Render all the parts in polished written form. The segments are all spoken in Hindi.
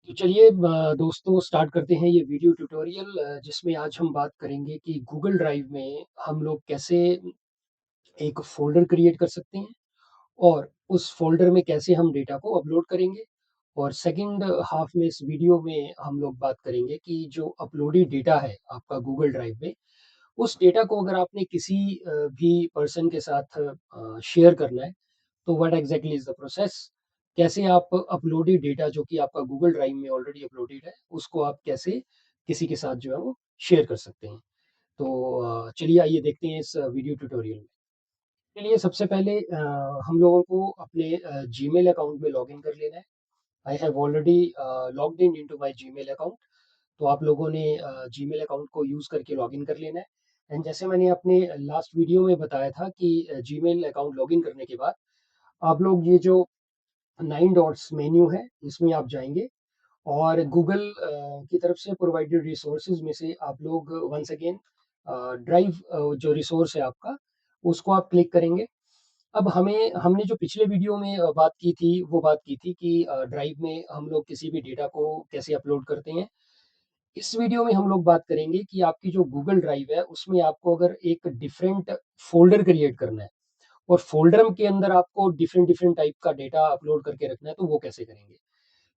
तो चलिए दोस्तों स्टार्ट करते हैं ये वीडियो ट्यूटोरियल जिसमें आज हम बात करेंगे कि गूगल ड्राइव में हम लोग कैसे एक फ़ोल्डर क्रिएट कर सकते हैं और उस फ़ोल्डर में कैसे हम डेटा को अपलोड करेंगे। और सेकंड हाफ में इस वीडियो में हम लोग बात करेंगे कि जो अपलोडेड डेटा है आपका गूगल ड्राइव में, उस डेटा को अगर आपने किसी भी पर्सन के साथ शेयर करना है, तो what exactly is the process? कैसे आप अपलोडेड डेटा जो कि आपका गूगल ड्राइव में ऑलरेडी अपलोडेड है, उसको आप कैसे किसी के साथ जो है वो शेयर कर सकते हैं। तो चलिए आइए देखते हैं इस वीडियो ट्यूटोरियल में। चलिए सबसे पहले हम लोगों को अपने जीमेल अकाउंट में लॉगिन कर लेना है। I have already logged in into my Gmail account. तो आप लोगों ने जीमेल अकाउंट को यूज़ करके लॉगिन कर लेना है। एंड जैसे मैंने अपने लास्ट वीडियो में बताया था कि जीमेल अकाउंट लॉगिन करने के बाद आप लोग ये जो 9 डॉट्स मेन्यू है, इसमें आप जाएँगे और गूगल की तरफ से प्रोवाइडेड रिसोर्सेज़ में से आप लोग वन्स अगेन ड्राइव जो रिसोर्स है आपका, उसको आप क्लिक करेंगे। अब हमने जो पिछले वीडियो में बात की थी, वो बात की थी कि ड्राइव में हम लोग किसी भी डेटा को कैसे अपलोड करते हैं। इस वीडियो में हम लोग बात करेंगे कि आपकी जो गूगल ड्राइव है, उसमें आपको अगर एक डिफरेंट फ़ोल्डर क्रिएट करना है और फ़ोल्डर के अंदर आपको डिफरेंट डिफरेंट टाइप का डेटा अपलोड करके रखना है, तो वो कैसे करेंगे?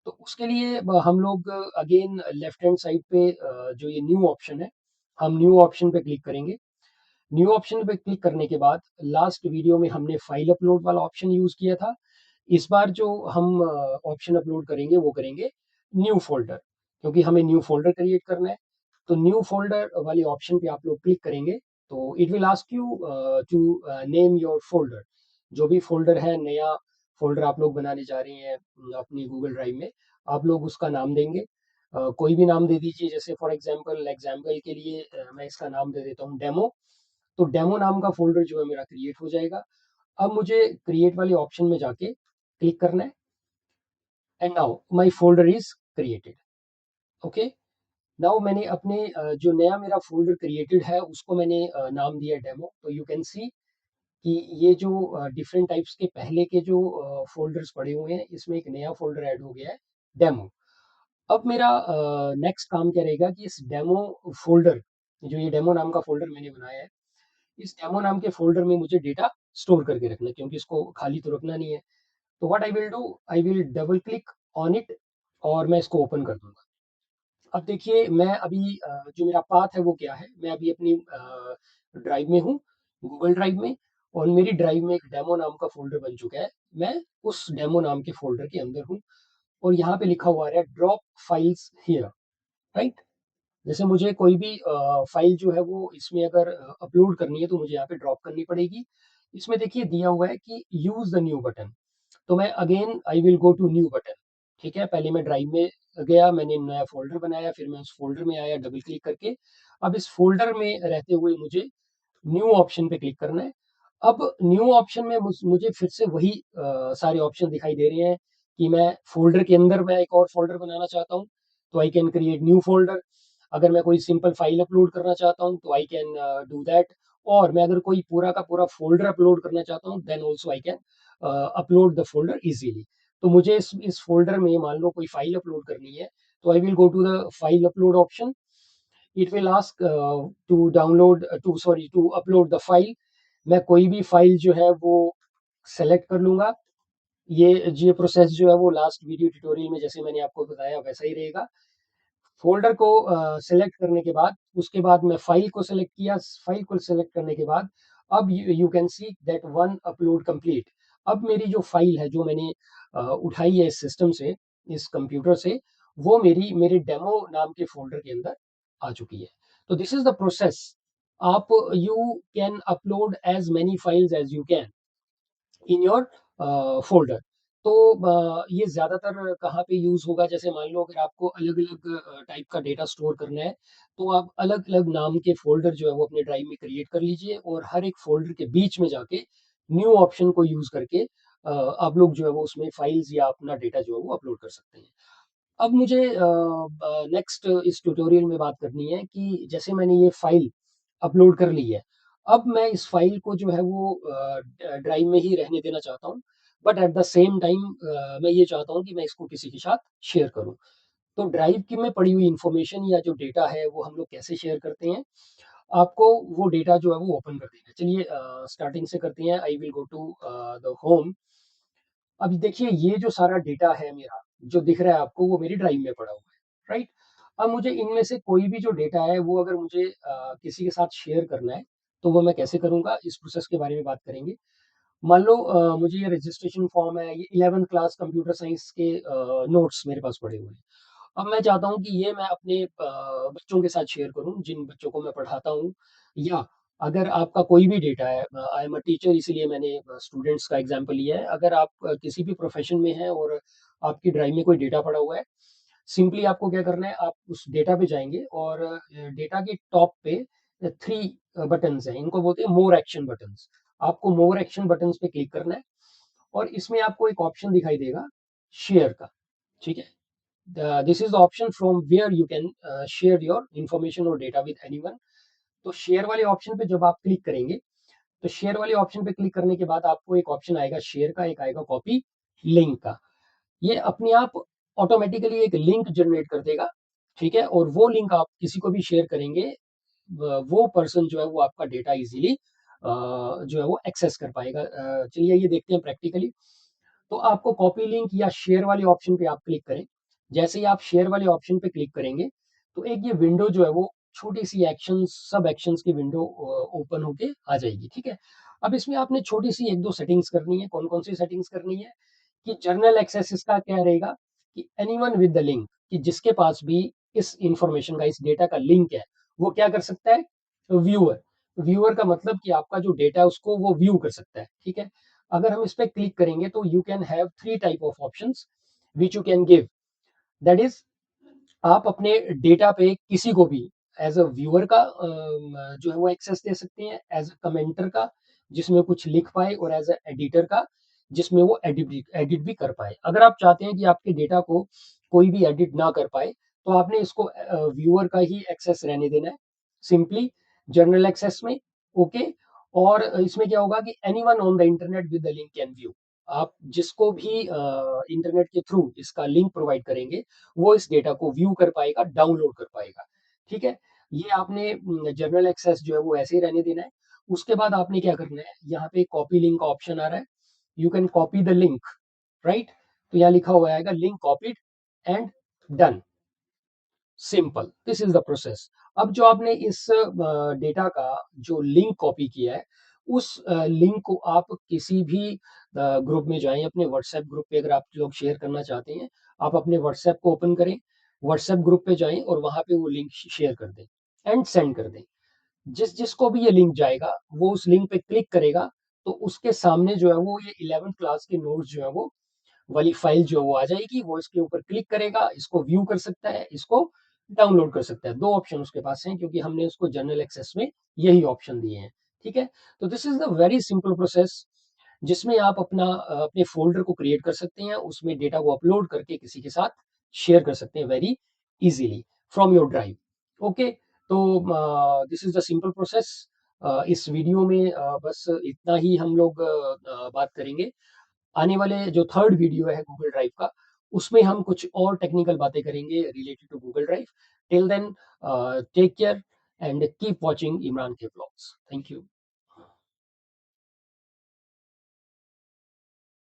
तो उसके लिए हम लोग अगेन लेफ्ट हैंड साइड पे जो ये न्यू ऑप्शन है, हम न्यू ऑप्शन पे क्लिक करेंगे। न्यू ऑप्शन पे क्लिक करने के बाद लास्ट वीडियो में हमने फाइल अपलोड वाला ऑप्शन यूज़ किया था। इस बार जो हम ऑप्शन अपलोड करेंगे वो करेंगे न्यू फ़ोल्डर, क्योंकि हमें न्यू फ़ोल्डर क्रिएट करना है। तो न्यू फ़ोल्डर वाले ऑप्शन पे आप लोग क्लिक करेंगे, तो it will ask you to name your folder. जो भी फ़ोल्डर है, नया फ़ोल्डर आप लोग बनाने जा रहे हैं अपनी गूगल ड्राइव में, आप लोग उसका नाम देंगे। कोई भी नाम दे दीजिए, जैसे फॉर एग्ज़ाम्पल के लिए मैं इसका नाम दे देता हूँ डेमो। तो डेमो नाम का फ़ोल्डर जो है मेरा क्रिएट हो जाएगा। अब मुझे क्रिएट वाले ऑप्शन में जाके क्लिक करना है and now my folder is created. Okay, now मैंने अपने जो नया मेरा फ़ोल्डर क्रिएटेड है उसको मैंने नाम दिया डेमो। तो यू कैन सी कि ये जो डिफरेंट टाइप्स के पहले के जो फ़ोल्डर्स पड़े हुए हैं, इसमें एक नया फ़ोल्डर ऐड हो गया है, डेमो। अब मेरा नेक्स्ट काम क्या रहेगा कि इस डेमो फ़ोल्डर, जो ये डेमो नाम का फ़ोल्डर मैंने बनाया है, इस डेमो नाम के फ़ोल्डर में मुझे डेटा स्टोर करके रखना है, क्योंकि इसको खाली तो रखना नहीं है। तो what I will do, I will double click on it और मैं इसको ओपन कर दूँगा। अब देखिए मैं अभी जो मेरा पाथ है वो क्या है, मैं अभी अपनी ड्राइव में हूँ, गूगल ड्राइव में, और मेरी ड्राइव में एक डेमो नाम का फ़ोल्डर बन चुका है। मैं उस डेमो नाम के फ़ोल्डर के अंदर हूँ और यहाँ पे लिखा हुआ आ रहा है ड्रॉप फाइल्स हियर, राइट? जैसे मुझे कोई भी फ़ाइल जो है वो इसमें अगर अपलोड करनी है तो मुझे यहाँ पे ड्रॉप करनी पड़ेगी। इसमें देखिए दिया हुआ है कि यूज़ द न्यू बटन। तो मैं again I will go to new button. ठीक है, पहले मैं ड्राइव में गया, मैंने नया फ़ोल्डर बनाया, फिर मैं उस फ़ोल्डर में आया डबल क्लिक करके। अब इस फ़ोल्डर में रहते हुए मुझे न्यू ऑप्शन पे क्लिक करना है। अब न्यू ऑप्शन में मुझे फिर से वही सारे ऑप्शन दिखाई दे रहे हैं कि मैं फ़ोल्डर के अंदर मैं एक और फ़ोल्डर बनाना चाहता हूँ, तो I can create new folder. अगर मैं कोई सिंपल फ़ाइल अपलोड करना चाहता हूँ, तो आई कैन डू दैट। और मैं अगर कोई पूरा का पूरा फ़ोल्डर अपलोड करना चाहता हूँ, then also I can upload the folder easily. तो मुझे इस फ़ोल्डर में मान लो कोई फ़ाइल अपलोड करनी है, तो I will go to the file upload option. It will ask to upload the file. मैं कोई भी फाइल जो है वो सेलेक्ट कर लूंगा। ये प्रोसेस जो है वो लास्ट वीडियो ट्यूटोरियल में जैसे मैंने आपको बताया वैसा ही रहेगा। फोल्डर को सेलेक्ट करने के बाद उसके बाद मैं फाइल को सेलेक्ट किया। फाइल को सेलेक्ट करने के बाद अब you can see that one upload complete. अब मेरी जो फाइल है जो मैंने उठाई है इस सिस्टम से, इस कंप्यूटर से, वो मेरे डेमो नाम के फोल्डर के अंदर आ चुकी है। तो दिस इज द प्रोसेस। आप you can upload as many files as you can in your folder. तो ये ज़्यादातर कहाँ पे यूज़ होगा, जैसे मान लो अगर आपको अलग-अलग टाइप का डेटा स्टोर करना है, तो आप अलग-अलग नाम के फ़ोल्डर जो है वो अपने ड्राइव में क्रिएट कर लीजिए और हर एक फ़ोल्डर के बीच में जाके न्यू ऑप्शन को यूज़ करके आप लोग जो है वो उसमें फाइल्स या अपना डेटा जो है वो अपलोड कर सकते हैं। अब मुझे नेक्स्ट इस ट्यूटोरियल में बात करनी है कि जैसे मैंने ये फाइल अपलोड कर ली है, अब मैं इस फाइल को जो है वो ड्राइव में ही रहने देना चाहता हूँ, but at the same time मैं ये चाहता हूँ कि मैं इसको किसी के साथ शेयर करूँ। तो ड्राइव की में पड़ी हुई इन्फॉर्मेशन या जो डेटा है वो हम लोग कैसे शेयर करते हैं? आपको वो डेटा जो है वो ओपन कर देना है। चलिए स्टार्टिंग से करते हैं। I will go to the home. अब देखिए ये जो सारा डेटा है मेरा, जो दिख रहा है आपको वो मेरी ड्राइव में पड़ा हुआ है, राइट? अब मुझे इनमें से कोई भी जो डेटा है वो अगर मुझे किसी के साथ शेयर करना है, तो वो मैं कैसे करूँगा? इस प्रोसेस के बारे में बात करेंगे। मान लो मुझे ये रजिस्ट्रेशन फॉर्म है, ये 11th क्लास कंप्यूटर साइंस के नोट्स मेरे पास पड़े हुए हैं। अब मैं चाहता हूँ कि ये मैं अपने बच्चों के साथ शेयर करूँ, जिन बच्चों को मैं पढ़ाता हूँ, या अगर आपका कोई भी डेटा है, आई एम अ टीचर इसलिए मैंने स्टूडेंट्स का एग्जांपल लिया है। अगर आप किसी भी प्रोफ़ेशन में हैं और आपकी ड्राइव में कोई डेटा पड़ा हुआ है, सिंपली आपको क्या करना है, आप उस डेटा पे जाएँगे और डेटा के टॉप पे 3 बटन्स हैं, इनको बोलते हैं मोर एक्शन बटन्स। आपको मोर एक्शन बटन्स पे क्लिक करना है और इसमें आपको एक ऑप्शन दिखाई देगा शेयर का, ठीक है? This is the option from where you can share your information और डेटा विद एनीवन। तो शेयर वाले ऑप्शन पे जब आप क्लिक करेंगे, तो शेयर वाले ऑप्शन पे क्लिक करने के बाद आपको एक ऑप्शन आएगा शेयर का, एक आएगा कॉपी लिंक का। ये अपने आप ऑटोमेटिकली एक लिंक जनरेट कर देगा, ठीक है? और वो लिंक आप किसी को भी शेयर करेंगे, वो पर्सन जो है वो आपका डेटा इजीली जो है वो एक्सेस कर पाएगा। चलिए ये देखते हैं प्रैक्टिकली। तो आपको कॉपी लिंक या शेयर वाले ऑप्शन पे आप क्लिक करें। जैसे ही आप शेयर वाले ऑप्शन पे क्लिक करेंगे, तो एक ये विंडो जो है वो छोटी-सी एक्शंस, सब एक्शंस की विंडो ओपन होके आ जाएगी, ठीक है? अब इसमें आपने छोटी-सी 1-2 सेटिंग्स करनी है। कौन-कौन सी सेटिंग्स करनी है? कि जर्नल एक्सेस इसका क्या रहेगा कि एनीवन विद द लिंक, कि जिसके पास भी इस इंफॉर्मेशन का, इस डेटा का लिंक है, वो क्या कर सकता है? व्यूअर। व्यूअर का मतलब कि आपका जो डेटा है उसको वो व्यू कर सकता है, ठीक है? अगर हम इस पे क्लिक करेंगे तो you can have 3 type of options which you can give. That is, आप अपने डेटा पे किसी को भी एज अ व्यूअर का जो है वो एक्सेस दे सकते हैं, एज अ कमेंटर का जिसमें कुछ लिख पाए, और एज अ एडिटर का जिसमें वो एडिट भी कर पाए। अगर आप चाहते हैं कि आपके डेटा को कोई भी एडिट ना कर पाए, तो आपने इसको व्यूअर का ही एक्सेस रहने देना है, सिंपली जनरल एक्सेस में। ओके। और इसमें क्या होगा कि anyone on the internet with the link can view. आप जिसको भी इंटरनेट के थ्रू इसका लिंक प्रोवाइड करेंगे, वो इस डेटा को व्यू कर पाएगा, डाउनलोड कर पाएगा, ठीक है? ये आपने जनरल एक्सेस जो है वो ऐसे ही रहने देना है। उसके बाद आपने क्या करना है, यहाँ पे कॉपी लिंक का ऑप्शन आ रहा है। You can copy the link, right? तो यहाँ लिखा हुआ आएगा link copied and done. Simple, this is the process. अब जो आपने इस डेटा का जो लिंक कॉपी किया है, उस लिंक को आप किसी भी ग्रुप में जाएं, अपने व्हाट्सएप ग्रुप पे अगर आप लोग शेयर करना चाहते हैं, आप अपने व्हाट्सएप को ओपन करें, व्हाट्सएप ग्रुप पे जाएं और वहां पे वो लिंक शेयर कर दें एंड सेंड कर दें। जिस जिसको भी ये लिंक जाएगा, वो उस लिंक पे क्लिक करेगा, तो उसके सामने जो है वो ये 11th क्लास के नोट्स जो है वो वाली फाइल जो है वो आ जाएगी। वो इसके ऊपर क्लिक करेगा, इसको व्यू कर सकता है, इसको डाउनलोड कर सकता है। 2 ऑप्शन उसके पास हैं क्योंकि हमने उसको जनरल एक्सेस में यही ऑप्शन दिए हैं, ठीक है? तो this is the very simple process, जिसमें आप अपना अपने फ़ोल्डर को क्रिएट कर सकते हैं, उसमें डेटा को अपलोड करके किसी के साथ शेयर कर सकते हैं very easily from your drive. Okay, तो this is the simple process. इस वीडियो में बस इतना ही हम लोग बात करेंगे। आने वाले जो थर्ड वीडियो है गूगल ड्राइव का, उसमें हम कुछ और टेक्निकल बातें करेंगे related to Google drive. Till then take care and keep watching Imran के व्लॉग्स। Thank you.